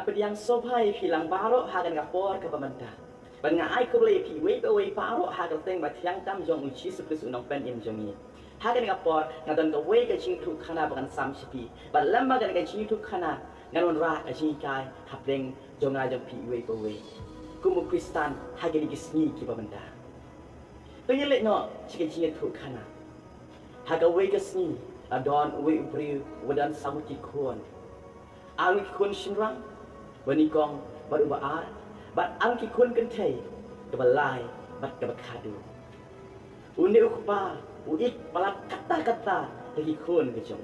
apa yang sobai hilang baru hagan kapor ke pemerintah. Bangai ko boleh pi wei away baru hagan teng bat yang tam jong uci sepuluh unang pen im jongi. Hagan kapor ngadon ka wei ka ching tu khana bagan sam sipi. Bat lama gan ka ching tu khana ngadon ra ka ching kai hapleng jonga jong pi wei away. Kumu Kristan hagan gisni ki pemerintah. Penyelik no ching ching tu khana. Haga wei ka sni adon wei ubri wadan samuti kuon. Ang kun shinrang Wanikong baru baar, bat angki kun kentai, kebalai, bat kebakadu. Uni ukpa, uik palak kata-kata, lagi kun kejong.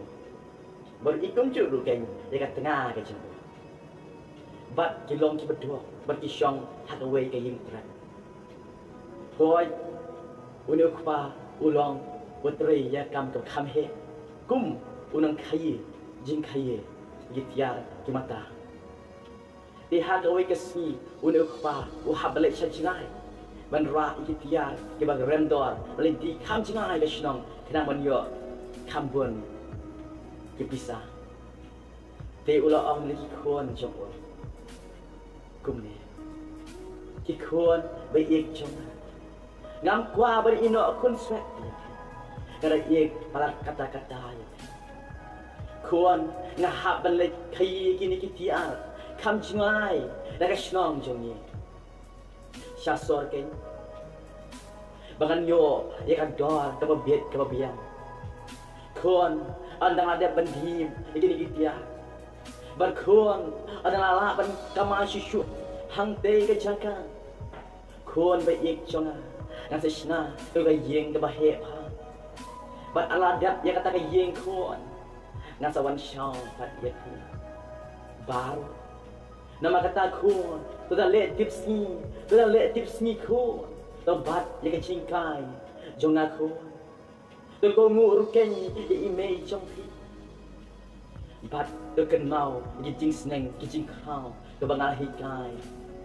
Baru ikung cuk rukeng, dekat tengah kejong. Bat kilong ki berdua, bat kisyong hakawai ke yim terat. Hoi, uni ukpa, ulong, putri ya kam ke kamhe. Kum, unang kaye, jing kaye, gitiar ki mata. Lihat awak kesini, unik apa, uhab balik cacing. Menra ikitiar, kebag remdor, melinti kam cingai kesenang, kena menyo, kambun, kepisah. Te ulah orang lagi kuan jompo, kumne, kikuan baik jompo. Ngam kuah berino kun sweat, kerana ik palak kata-kata. Kuan ngahab balik kayi kini kitiar. Kam jingai daga shnong jongi syasor ken bangan yo ye kan dor ka biet ka biang kon andang ada bandim igini gitia bar kon andang ala ban kama shishu hang te ka jaka kon ba ik jonga nang se shna to ga yeng ka ba he pha bar ala dap ye kata ka yeng kon nang sawan shao pat ye baru nama kata kun, tu dah let tips ni kun, tu bat yang kecingkai, jong aku, tu kau ngurukeng di email jong pi, bat tu kenal, kecing seneng, kecing kau, tu bangal hikai,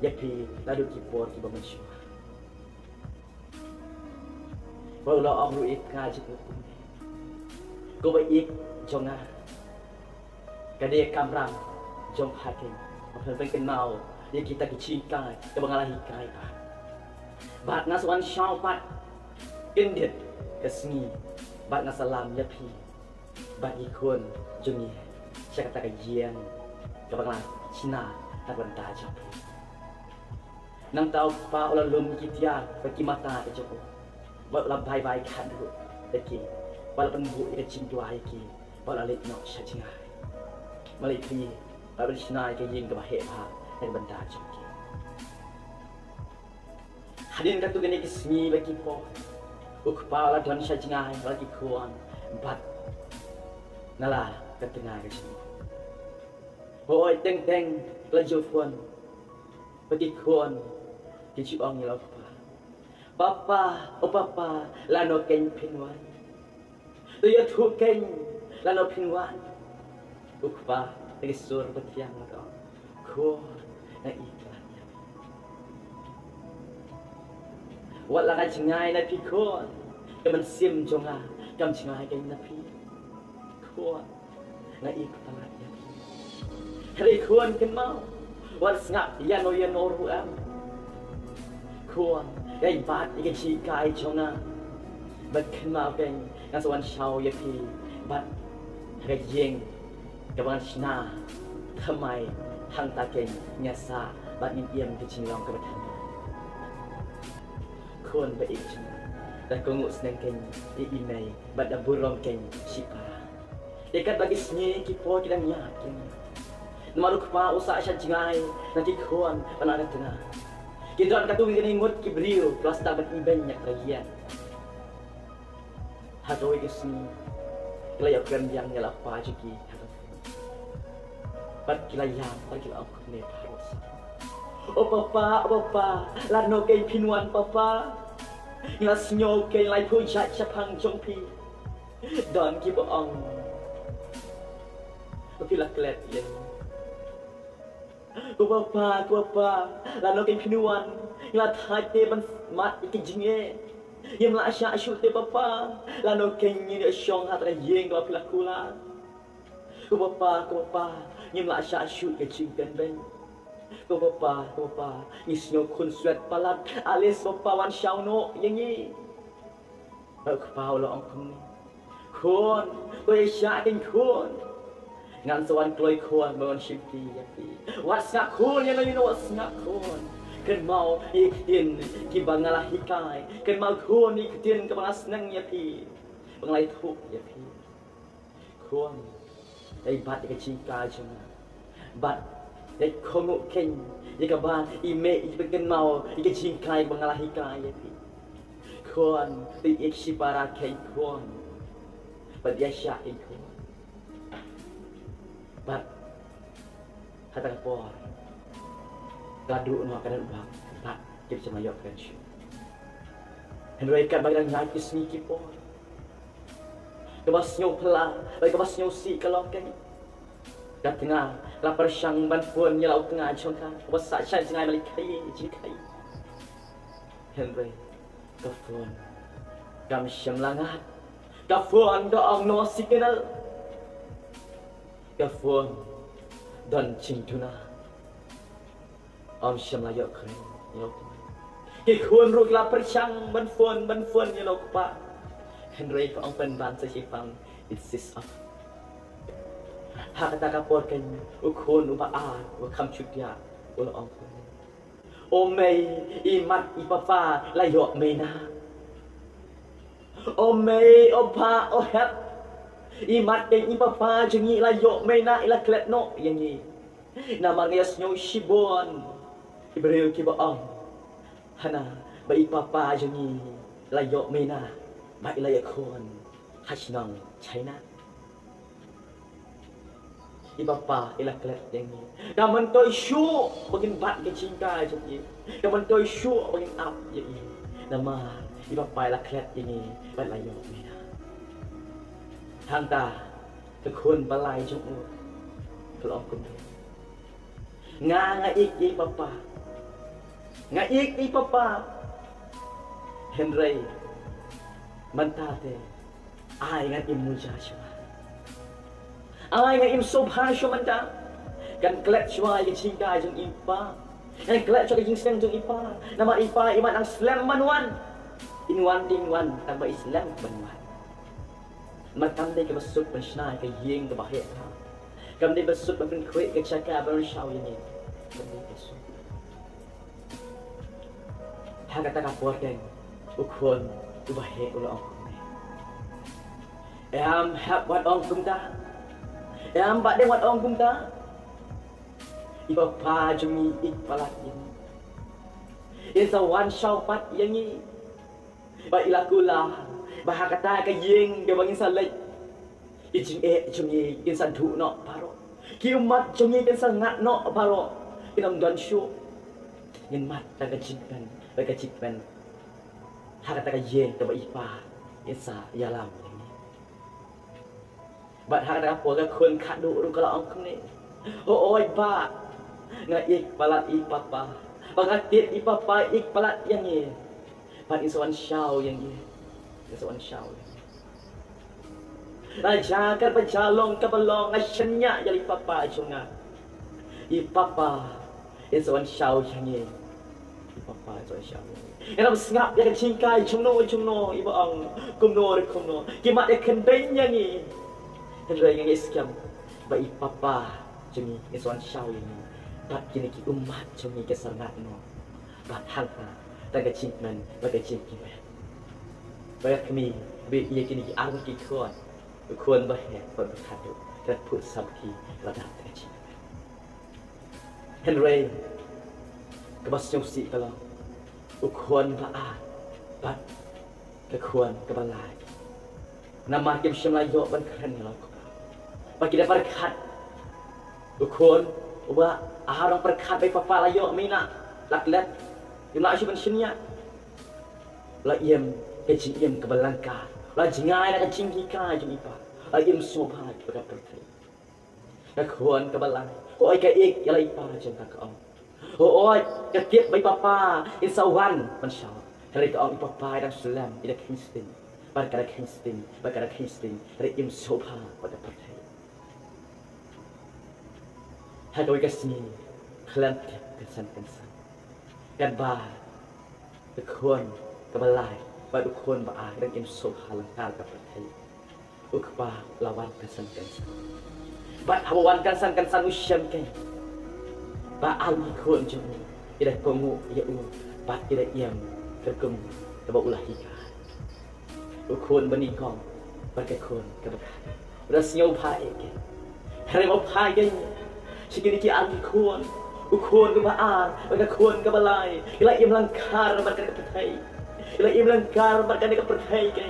ya pi, lalu kipor kiba mensyur. Walau aku ikat je tu, kau baik jong ah, kadai kamram, jong hakim. Apa kenal dia kita kecingkai ke bangala hikai bat ngaswan syaupat indit kesni bat ngasalam yapi bat ikun jungi saya kata kajian ke bangala Cina tak benda jauh nang tahu pa ulah lum kitia bagi mata ke jauh bat labai bai kan dulu lagi walaupun bu ke cingtua iki bat alik nok syajingai malipi Baru Cina ke yin ke bahaya dan benda joki. Hadin katu gini kismi bagi po, ukpala don syajingai bagi kuan empat, nala ketengah ke sini. Hoi teng pelaju puan, bagi kuan kicipong ngilau papa, oh papa, lano ken pinwan, tu ya tu ken lano pinwan, ukpa. Lagi sur bertiang atau kuat na iklannya. Walau ngajengai na pikon, kemen sim jonga, kam jengai kay na pi, kuat na iklannya. Hari kuat kenal, walau ngap yan oruam, kuat kay bat ikan cikai jonga, bat kenal kay ngasuan shau ya pi, bat hari jeng. Kawan Cina, kemai hang taken nyasa bat impian kecilong ke betan. Kon baik cina, dah kongut senengken di email bat dah burong ken sipa. Dekat bagi seni kipo kita yakin. Namalu kepa usaha syajingai nanti kon panah tengah. Kita akan katu begini ngut kibriu kelas tak beribanya kajian. Hatoi kesini, kelayakan yang nyala pajiki. Bat kilayam, bat kilayam aku ni harus. Oh papa, lano kay pinwan papa. Ngas nyo kay lay pujat sapang jongpi. Don kiboong. Pila klet yan. Ko papa, lano kay pinwan. Ngat te ban mat ikijinge. Yem la asya asyu te papa. Lano kay ni asyong hatra yeng ko pila kula. Ko papa. Nyem la asya asyu ke cingkan ben. Ko bapa, isnyo kun suat palat, alis bapa wan xiao no, yang ni. Bak pau lo ong kum ni. Kun, ko isya king kun. Ngan sawan kloi kun, mon shifti ya pi. Wat sak kun, yang ni no wat sak kun. Ken mau ikin ki bangalah hikai, ken mau kun ikin ke bangas nang ya pi. Bangalai thuk ya pi. Kun, ai bat ke cingka jema. Bat ai kongu ken, jika ba ime iken mau iken cingkai bangalah hikai ya pi. Kun, ti ikshi para ken kun. Bat ya sya ikun. Bat hata por. Gadu no kanan bang, tak kita cuma yok kan syu. Henry kat bagian nyai kisni kipo. Kebas nyo pela, bagi kebas nyo si kalau kan. Kat tengah, lapar syang ban phun nya lau tengah chongkan. Kebas sak chai singai malik kai, jikai. Henry, ka phun. Gam syam langat. Ka phun do ong no signal. Ka phun dan cintuna. Om syam layak keren, ya Kikun ruk la perchang ban phun ya lok pa. Henry ko ang penban sa sifang insist of. Hakata kapor kan ukun ubaan wa kam chutya ulo ong. O may imat ipapa layok may na. O may opa o hep. Imat kay ipapa jengi layok may na ila klet no yang ni. Nama ngayas nyo shibon. Ibril ki baong hana ba ipapa jengi layok mena ba ilayak kon hasnang China ipapa ilaklet yang ni kaman toy shu bagin bat ke cinta jengi kaman toy shu bagin up jengi nama ipapa ilaklet jengi ba layok mena hang ta ke kon balai jong kelong kun nga ik papa nga ik papa Henry mantate ay nga imuja siya ay nga imsobha siya manta kan klet siya yung singka yung ipa kan klet siya yung singka yung ipa nama ipa iman ang slam manuan inwan dingwan tamba islam manuan matanda ka basut pensna ka yeng ka bahaya kam di basut ban kwek ka chaka ban shaw ini Hakata kapor kan ukon ubahe ulo ong hap wat ong kumta bat de wat ong kumta iba pa jumi ik palat ini is a one shaw pat yang ni ba ilakula ba hakata ka yeng de bangin salai ijing jumi insan thu no paro ki umat jumi kan sangat no paro kinam dan syu ngin mat ta ka jingkan bagi cikpen harta ka ye ta ba ipa isa yalam ini bat harta ka po ka kun khadu ru kala ong ni oi ba nga ik palat ipapa bangatit ipapa ik palat yang ye bat iswan syau yang ye iswan syau raja ka pajalong ka balong asyanya jali papa chunga ipapa iswan syau yang ye papa cho siya. Era sngap ya cingkai chungno iba ang kumno kimat eken benya ni. Henry yang iskam ba ipapa jemi iswan shaw ini. Bat kini ki umat jemi kesangat no. Bat hangha taga cingman baga cingkiman. Baga kami be iya kini ki ang ki kuan ba he kon khadu kat put sabki ladat taga cingman. Henry kebas yung si kalau ukuan baat bat kekuan kebalai nama kim shemlayo ban keren lo bagi dapat perkat ukuan uba aharong perkat bay papa layo mina laklet imla syu ban shenya la iem kecing iem kebalangka la jingai la kecing hika jumipa la iem sobha pada perkai kekuan kebalai ko ai ka ik ya lai pa jenta ka om oi ketiap bay papa insawan mansya hari ka ong papa dan selam ida Kristen barkara Kristen hari im sobha pada pertai hagawai kasni klan kesan kan ba kon kebalai ba kon ba dan im so halangkar ka patai ukba lawan kesan ba hawan kesan usyam kan ba al kon jom ida komu ya ba ida iam kerkem ba ulah hika ukon banikong ba ke kon ka ba rasnyo pai ke hari mau pai ke sikini ki al kon ukon ke baan ba kon ke balai ila im langkar ba ke patai ila im langkar ba ke patai ke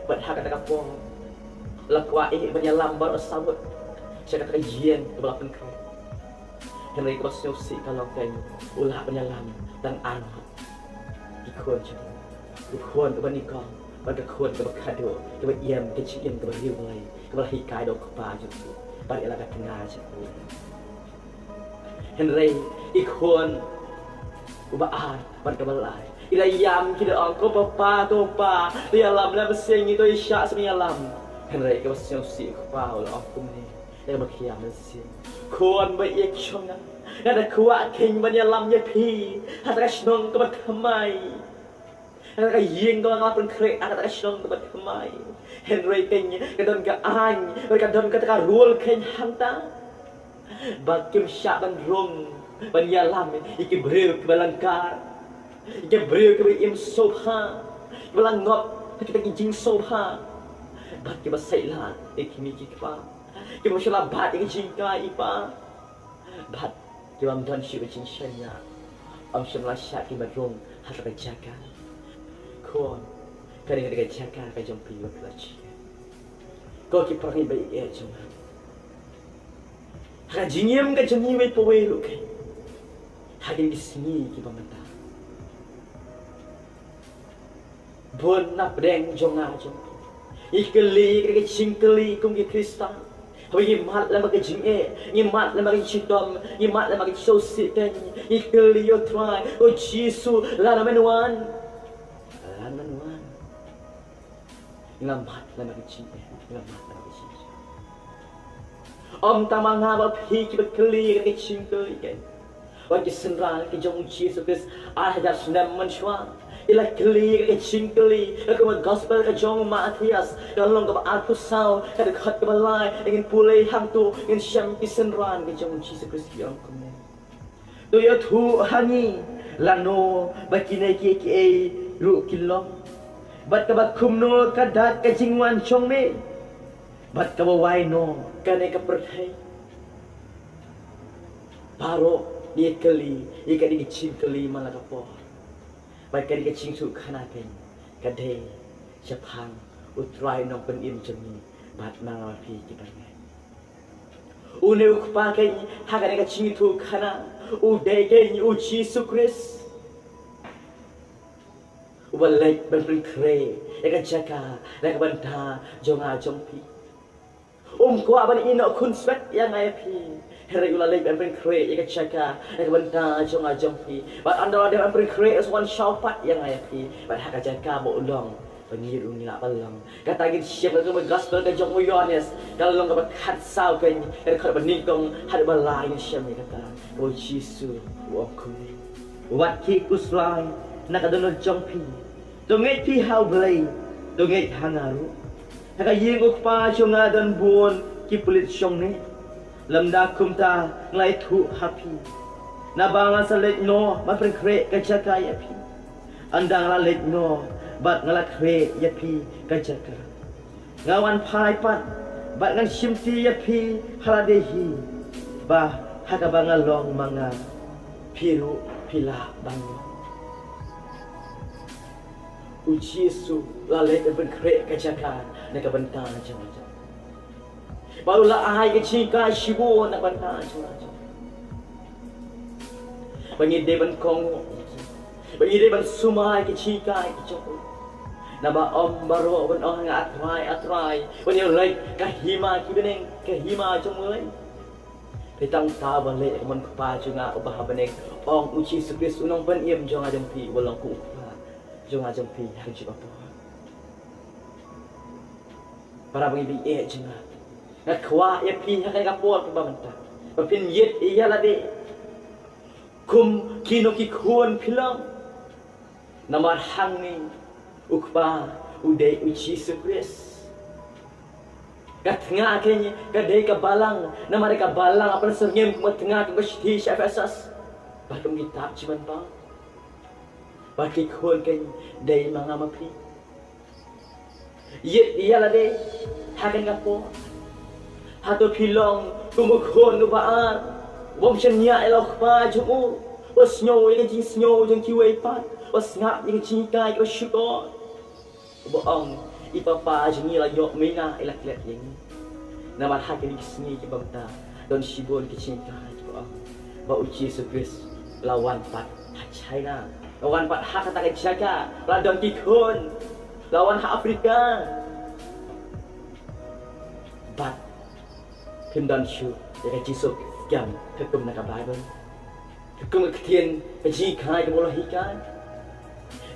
ba hak ka po lakwa menyalam bar sabut saya kata kajian ke belakang kau henry kosnyo si kalau kain ulah penyalam dan anak ikon ukon ke banikong ba ke kon ke bakado ke iam ke chicken ke riwai ke bala hikai do kpa ju ba ila ka tengah je henry ikon ubaan ba ke balai ila yam kita angko papa dia lam la besing itu isya semialam henry ke basyo si kpa ulah aku ni dia berkiam mesin kon ba ek chonga ada kuat king menyalam ye pi ada snong ke bakamai ada ying ko ngapun krek ada snong ke bakamai henry king ke don ke an ke don ke ta rule king hanta bakim sya ban rong menyalam iki breu ke balangkar iki breu ke im soha belangop kita jing soha bat ke basaila iki mi kikpa ke mashallah bat iki jingka ipa bat ke am dan shi bicin shanya am shamla sya ki marong hata ka jaka kon kari ka jaka ka jompi wa klachi ko ki prangi bai e joma ha jingiem ka jongi we po we lu kai ha ki sini ki pamata bon nap deng jonga jompi ikeli ke cingkeli kum ke kristan Hoi mat la magi jinge, ni mat la magi chitom, ni mat la magi sosi ten, ikeli yo try, o Jesu la menuan. Ni mat la magi jinge, ni mat la magi jinge. Om tamanga ba phi ki bekeli ke cingkeli kan. Wa ki senra ke jong Jesu Kristus ah jar senam menshwa. Ila keli ke cingkeli ke gospel ke jong Matias kalau ke aku sau ke dekat ke balai ingin pulai hang tu ingin syam kisenran ke jong Jesus Kristus yang kemen tu ya tu hani lano bakine ki ru kilom bat ka bakum no kadat ke jingwan chong me bat ka wai no kane ka perthai paro dia keli ika di cingkeli malaka po baik kali kecing su kana ken kadai Japan utrai nong pen im jemi bat nang api kita ngai une uk pakai hagane kecing tu kana udai ken u Yesus Kristus ubalai ben kre ya jaka ya banta jonga jompi ko aban ino kun sweat yang api regularly ben kre ya jaka ya banta jonga jompi but anda ada ben kre as one shaupat yang api but hak jaka bo ulong pengiru ni nak balang kata gin siap ke gospel ke jong Yohanes kalau long ke khat sao ke ka beningkong had balai ni siap ni kata o Yesus wa ku wat ki kuslai nak adon jompi Tungit pi hau belai, tungit hangaru. Haka yinguk pa chunga dan buon ki pulit syong ni. Lamda kumta nglai thu happy. Nabanga sa let no, ma kre kachaka yapi. Andang la let no, bat ngala kre yapi kachaka. Ngawan pai pat, bat ngan simti yapi haladehi. Bah haka banga long manga piru pila bango. Yesus lalai ke berkrek ke cakar nak bentang macam-macam. Barulah ahai ke cingka shibu nak bentang macam-macam. Bagi dia benkong, bagi dia bensumai ke cingka ke cakar. Nama om baru ben orang atrai. Bagi lek kahima ki beneng kahima cumai. Petang ta balik men kepa junga ubah beneng ong uci Yesus unong ben iem jong ajeng pi bolong ku. Jom ajam pi hari jiwa po. Para bagi bi jenga. Nak kwa ya pi hari kapor ke bamanta. Papin yet iyalade kum kino ki kuon pilang namar hangi ukpa uday uci Yesus katengah kenya kadai ka balang namar ka balang apa serngem kuma tengah ke mesti Efesus batum kitab cuman bang bagi kuon kenya dai mangamapi yet iyalade hakan kapo hato pilong kumukon ubaan bom chenya elok pa jumu was snow yang jing snow jeng kiwei pat was ngap yang jing kai ko shuko boong ipapa jengi la yok mina elak let yang nama hak ni kisni ki bamta don shibon ki cinta ko ba uci Yesus lawan pat China lawan pat hak kata jaga ladon kikon lawan hak Afrika bat Pimdan shu ya Yesus jam kekum nak Bible kekum ketien keji kai ke bola hikan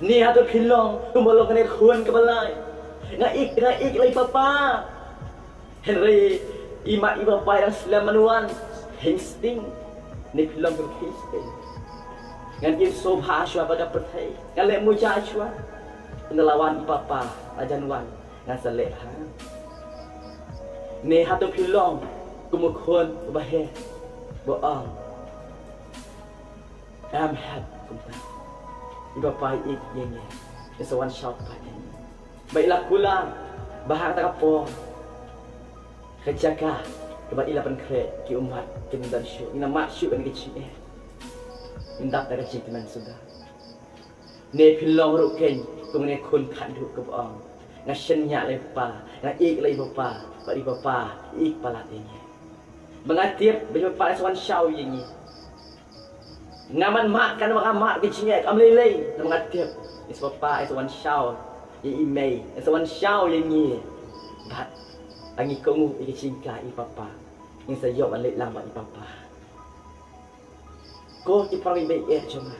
ni hatu pilong kumolong kene kuan ke balai ngaik lai papa Henry ima iba pa yang selamanuan Hastings ni pilong ke Hastings ngan kim sobha shwa pada pertai kale muja shwa ngelawan papa ajanwan ngan seleha ni hatu pilong kumukon bahe boang am had kumta iba pai ik yenge esawan shop pa ni baiklah kula bahar ta kapo kejaka keba ilapan kre ki umat kemudan syu ina mak syu kan kecil indak ta kecil teman sudah ne pilong ruken kumne kun khandu ke boang ngasenya lepa na ik lai bapa bari bapa ik palatenya mengatip berjumpa sewan syau yang ni ngaman mak kan mak kecilnya amlelei mengatip isbapa sewan syau yang imei sewan syau yang ni bat angi kamu iki cinta i papa yang saya balik lama i papa ko ki parang baik cuma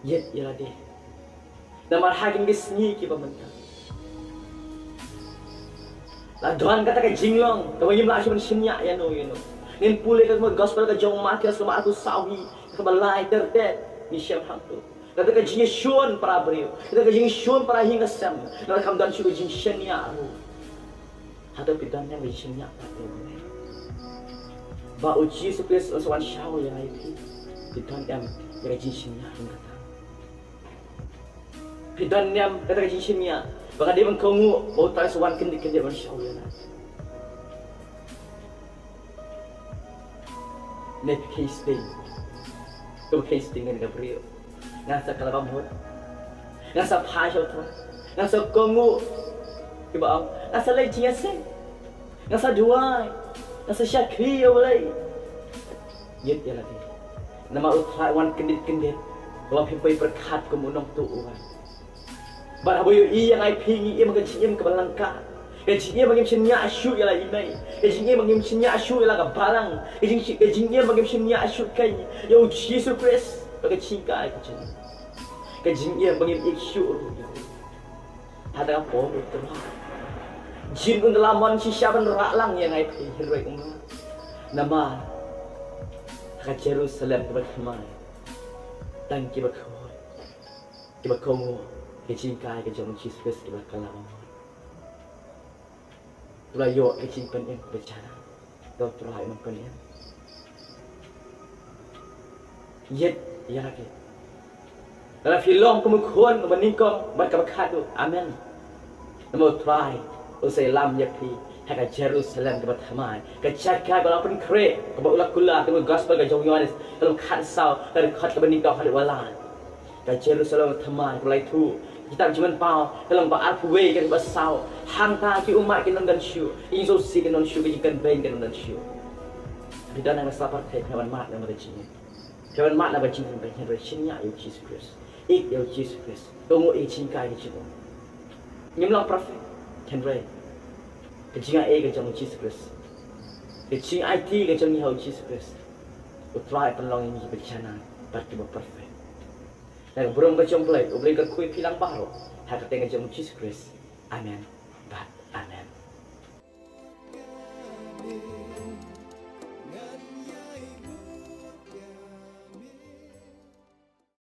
yet ya de nama hakim gesni ki pamenta la doan kata ka jinglong ka bagi mlashi mensinya ya no you know nin pulih ke gospel ke jong mati selama aku sawi ke balai terdet ni syam hantu kata ke jing shun para brio kata ke jing shun para hingga sam na kam dan shu jing shenya ru hada pidan yang shenya patu ba uji supes oswan shaw yang ai pidan yang jing shenya hingga pidan yang kata ke jing shenya baka dia mengkongu bau tai swan kendi-kendi man shaw yang net casting tu casting dengan Gabriel ngasa kalabamot ngasa phasho tu ngasa kongu ibang ngasa lai jiase ngasa duai ngasa syakri oleh yet ya lagi nama utlawan kendit-kendit bawa pimpai berkat kemunong tuuan baraboyo yang ai pingi ia magajiem ke balangka Ejingnya bagi senya asyuk ialah imai. Ejingnya bagi senya asyuk ialah kabalang. Ejingnya bagi senya asyuk kai. Ya uji Yesus Kristus bagi cinta aku cina. Ejingnya bagi isyuk. Ada apa betul? Jin untuk laman si siapa neraklang yang ai hiroi umma. Nama ke Jerusalem ke Bakmai. Dan ke Bakmai. Ke Bakmai. Ke cinta ke jong Yesus Kristus ke Bakmai. Rayo kecil penyem bercara, doktor ayam penyem. Yet ya lagi. Dalam film kemukuan meningkong berkabat tu, amen. Namun try, usai lam yakti, haka Jerusalem ke Batamai, ke Jakarta walaupun kere, ke ulak kula, ke gospel ke Jong Yohanes, dalam khatsau, dari khat ke meningkong hari walan. Ke Jerusalem Batamai, mulai tu. Kita cuma pau dalam baal kuwe kan basau hangta ki umat ki non dan syu inso si ki non syu ki kan ben kan dan syu bidan ang sapar the kawan mat na merejine kawan mat na bajin ben hen rejine ya Jesus Christ ik ya Jesus Christ tomo e cingkai ki chibo nyimlang prophet kan re ke jinga e ke jong Jesus Christ ke jing IT ke jong ni ho Jesus Christ utrai penlong ini bercana berarti perfect dan burung kecong play, boleh kerkui pilang baru. Hak tengah jom Jesus Christ. Amen. Amen.